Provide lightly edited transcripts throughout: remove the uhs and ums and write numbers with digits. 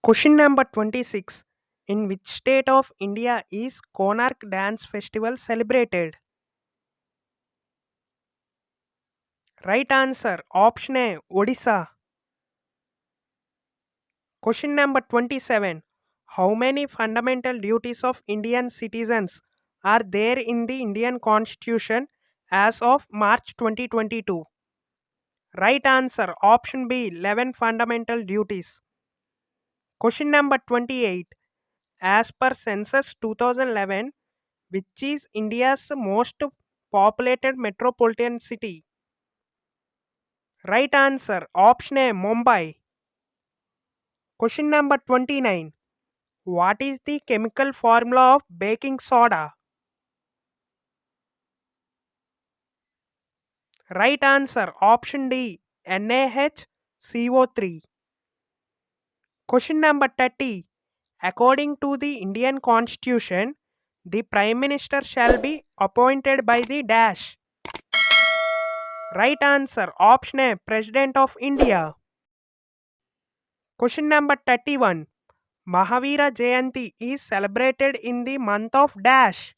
Question number 26. In which state of India is Konark Dance Festival celebrated? Right answer. Option A. Odisha. Question number 27. How many fundamental duties of Indian citizens are there in the Indian Constitution as of March 2022? Right answer. Option B. 11 fundamental duties. Question number 28. As per Census 2011, which is India's most populated metropolitan city? Right answer. Option A. Mumbai. Question number 29. What is the chemical formula of baking soda? Right answer. Option D. NaHCO3. Question number 30. According to the Indian Constitution, the Prime Minister shall be appointed by the dash. Right answer. Option A. President of India. Question number 31. Mahavira Jayanti is celebrated in the month of dash.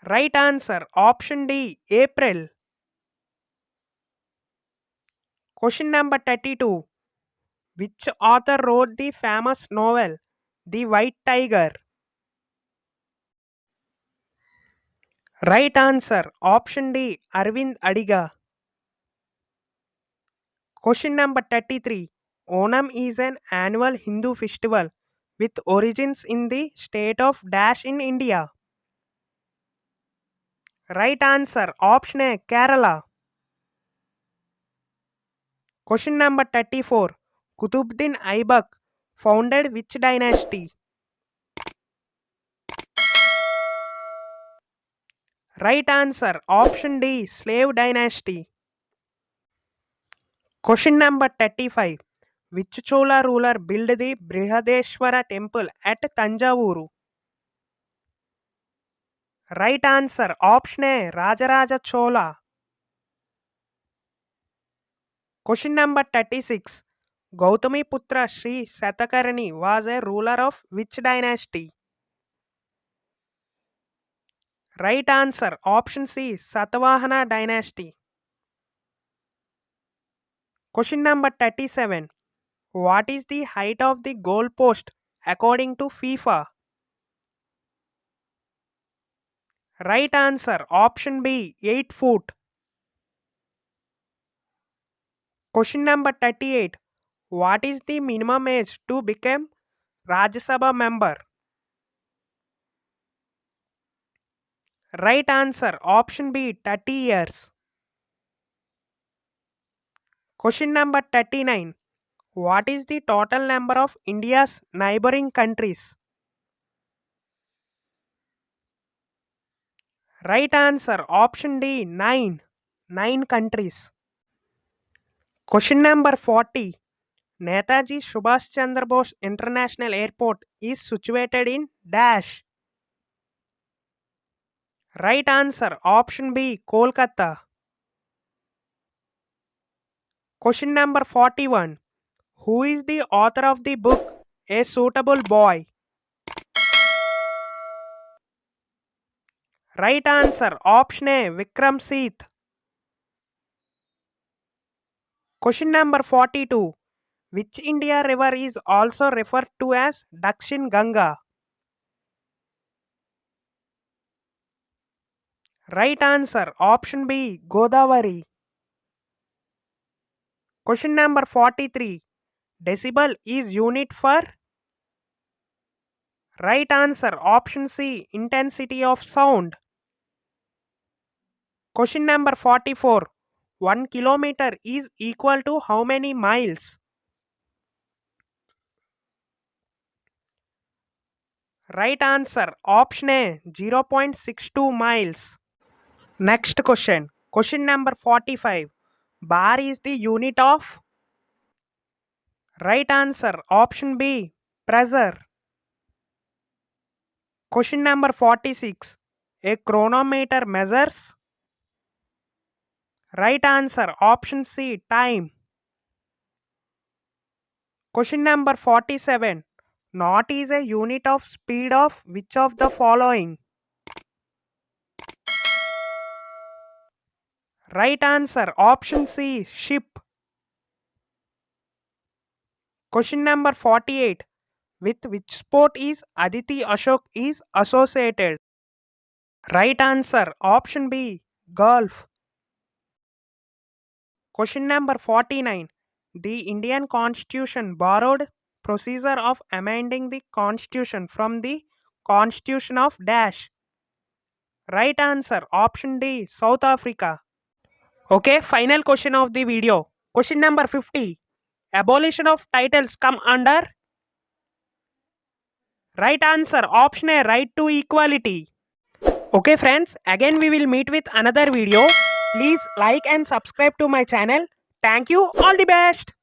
Right answer. Option D. April. Question number 32. Which author wrote the famous novel The White Tiger? Right answer. Option D. Arvind Adiga. Question number 33. Onam is an annual Hindu festival with origins in the state of dash in India. Right answer. Option A. Kerala. Question number 34. Qutbuddin Aibak founded which dynasty? Right answer. Option D. Slave dynasty. Question number 35. Which Chola ruler built the Brihadeshwara temple at Tanjavuru? Right answer. Option A. Rajaraja Chola. Question number 36. Gautami Putra Sri Satakarni was a ruler of which dynasty? Right answer. Option C. Satavahana dynasty. Question number 37. What is the height of the goal post according to FIFA? Right answer. Option B. 8 foot. Question number 38. What is the minimum age to become Rajya Sabha member? Right answer. Option B. 30 years. Question number 39. What is the total number of India's neighboring countries? Right answer. Option D. 9. 9 countries. Question number 40. Netaji Subhash Chandra Bose International Airport is situated in dash. Right answer. Option B. Kolkata. Question number 41. Who is the author of the book A Suitable Boy? Right answer. Option A. Vikram Seth. Question number 42. Which India river is also referred to as Dakshin Ganga? Right answer. Option B. Godavari. Question number 43. Decibel is unit for? Right answer. Option C. Intensity of sound. Question number 44. 1 kilometer is equal to how many miles? Right answer. Option A. 0.62 miles. Next question. Question number 45. Bar is the unit of? Right answer. Option B. Pressure. Question number 46. A chronometer measures? Right answer. Option C. Time. Question number 47. Knot is a unit of speed of which of the following? Right answer option C, ship. Question number 48. With which sport is Aditi Ashok is associated? Right answer option B, golf. Question number 49. The Indian Constitution borrowed procedure of amending the Constitution from the Constitution of Dash. Right answer option D, South Africa. Okay, final question of the video. Question number 50. Abolition of titles come under? Right answer option A, right to equality. Okay friends, again we will meet with another video. Please like and subscribe to my channel. Thank you. All the best.